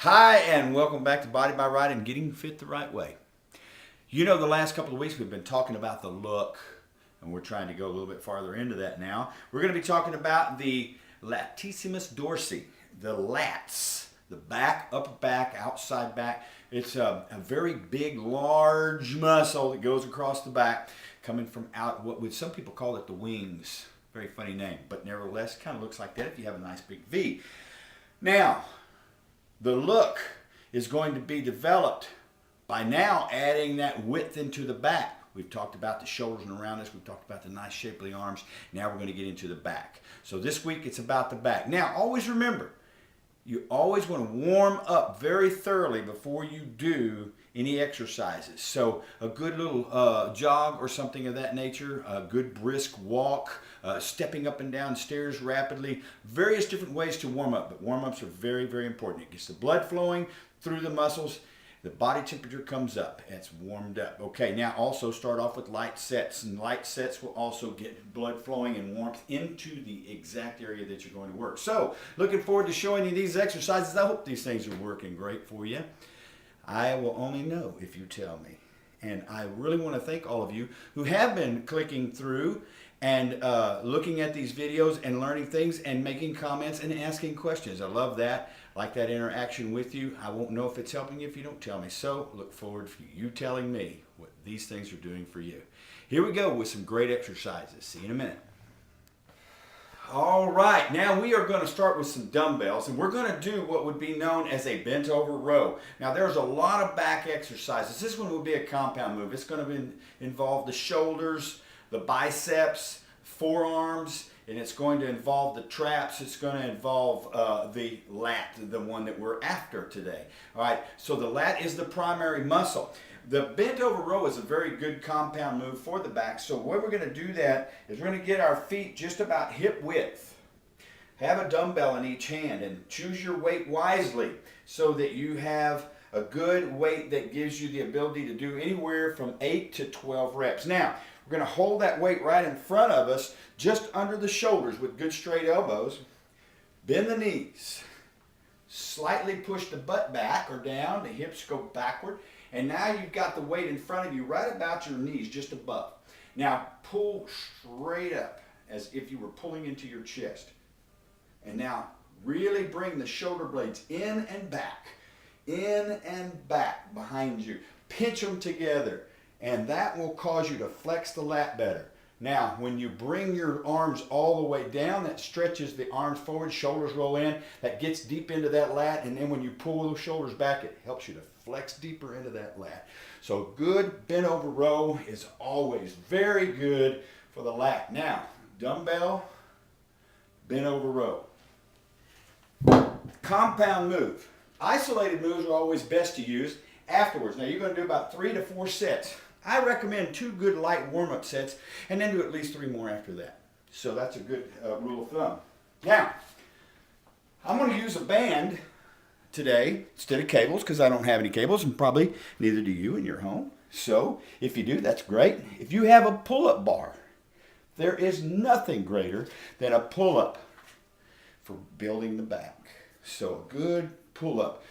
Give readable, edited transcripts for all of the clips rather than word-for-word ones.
Hi, and welcome back to Body by Wright and Getting Fit the Right Way. You know, the last couple of weeks we've been talking about the look, and we're trying to go a little bit farther into that now. We're going to be talking about the latissimus dorsi, the lats, the back, upper back, outside back. It's a very big, large muscle that goes across the back, coming from out, what would some people call it the wings. Very funny name, but nevertheless, kind of looks like that if you have a nice big V. Now, the look is going to be developed by now adding that width into the back. We've talked about the shoulders and around us. We've talked about the nice shape of the arms. Now we're going to get into the back. So this week it's about the back. Now always remember, you always want to warm up very thoroughly before you do any exercises. So a good little jog or something of that nature, a good brisk walk, stepping up and down stairs rapidly, various different ways to warm up. But warm-ups are very, very important. It gets the blood flowing through the muscles. The body temperature comes up. It's warmed up. Okay, now also start off with light sets. And light sets will also get blood flowing and warmth into the exact area that you're going to work. So, looking forward to showing you these exercises. I hope these things are working great for you. I will only know if you tell me. And I really want to thank all of you who have been clicking through and looking at these videos and learning things and making comments and asking questions. I love that. I like that interaction with you. I won't know if it's helping you if you don't tell me. So look forward to you telling me what these things are doing for you. Here we go with some great exercises. See you in a minute. All right, now we are going to start with some dumbbells, and we're going to do what would be known as a bent over row. Now there's a lot of back exercises. This one will be a compound move. It's going to involve the shoulders, the biceps, forearms, and it's going to involve the traps. It's going to involve the lat, the one that we're after today. All right, so the lat is the primary muscle. The bent over row is a very good compound move for the back. So the way we're going to do that is we're going to get our feet just about hip width. Have a dumbbell in each hand and choose your weight wisely so that you have a good weight that gives you the ability to do anywhere from 8 to 12 reps. Now, we're going to hold that weight right in front of us, just under the shoulders with good straight elbows. Bend the knees. Slightly push the butt back or down. The hips go backward. And now you've got the weight in front of you right about your knees, just above. Now pull straight up as if you were pulling into your chest. And now really bring the shoulder blades in and back behind you. Pinch them together, and that will cause you to flex the lat better. Now, when you bring your arms all the way down, that stretches the arms forward, shoulders roll in, that gets deep into that lat, and then when you pull those shoulders back, it helps you to flex deeper into that lat. So good bent over row is always very good for the lat. Now, dumbbell, bent over row. Compound move. Isolated moves are always best to use afterwards. Now, you're going to do about 3 to 4 sets. I recommend 2 good light warm-up sets and then do at least 3 more after that. So that's a good rule of thumb. Now, I'm going to use a band today instead of cables because I don't have any cables, and probably neither do you in your home. So if you do, that's great. If you have a pull-up bar, there is nothing greater than a pull-up for building the back. So a good pull-up.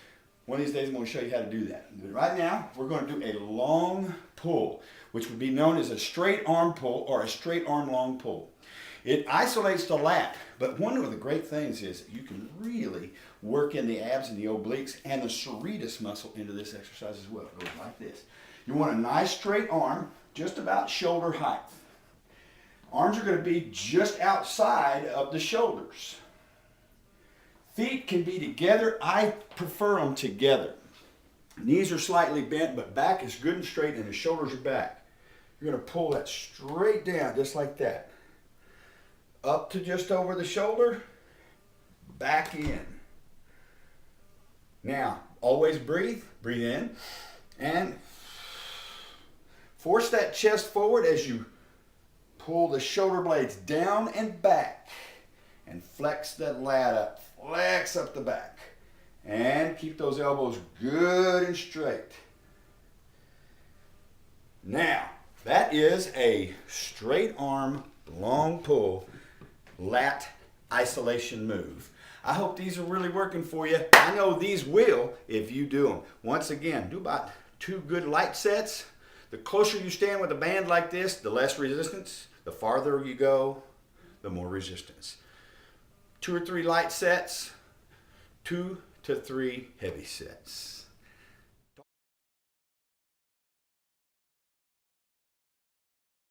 One of these days I'm going to show you how to do that. But right now, we're going to do a long pull, which would be known as a straight arm pull or a straight arm long pull. It isolates the lat, but one of the great things is you can really work in the abs and the obliques and the serratus muscle into this exercise as well. It goes like this. You want a nice straight arm, just about shoulder height. Arms are going to be just outside of the shoulders. Feet can be together. I prefer them together. Knees are slightly bent, but back is good and straight, and the shoulders are back. You're going to pull that straight down, just like that. Up to just over the shoulder, back in. Now, always breathe. Breathe in, and force that chest forward as you pull the shoulder blades down and back, and flex that lat up. Flex up the back. And keep those elbows good and straight. Now, that is a straight arm, long pull, lat isolation move. I hope these are really working for you. I know these will if you do them. Once again, do about 2 good light sets. The closer you stand with a band like this, the less resistance. The farther you go, the more resistance. 2 or 3 light sets, 2 to 3 heavy sets.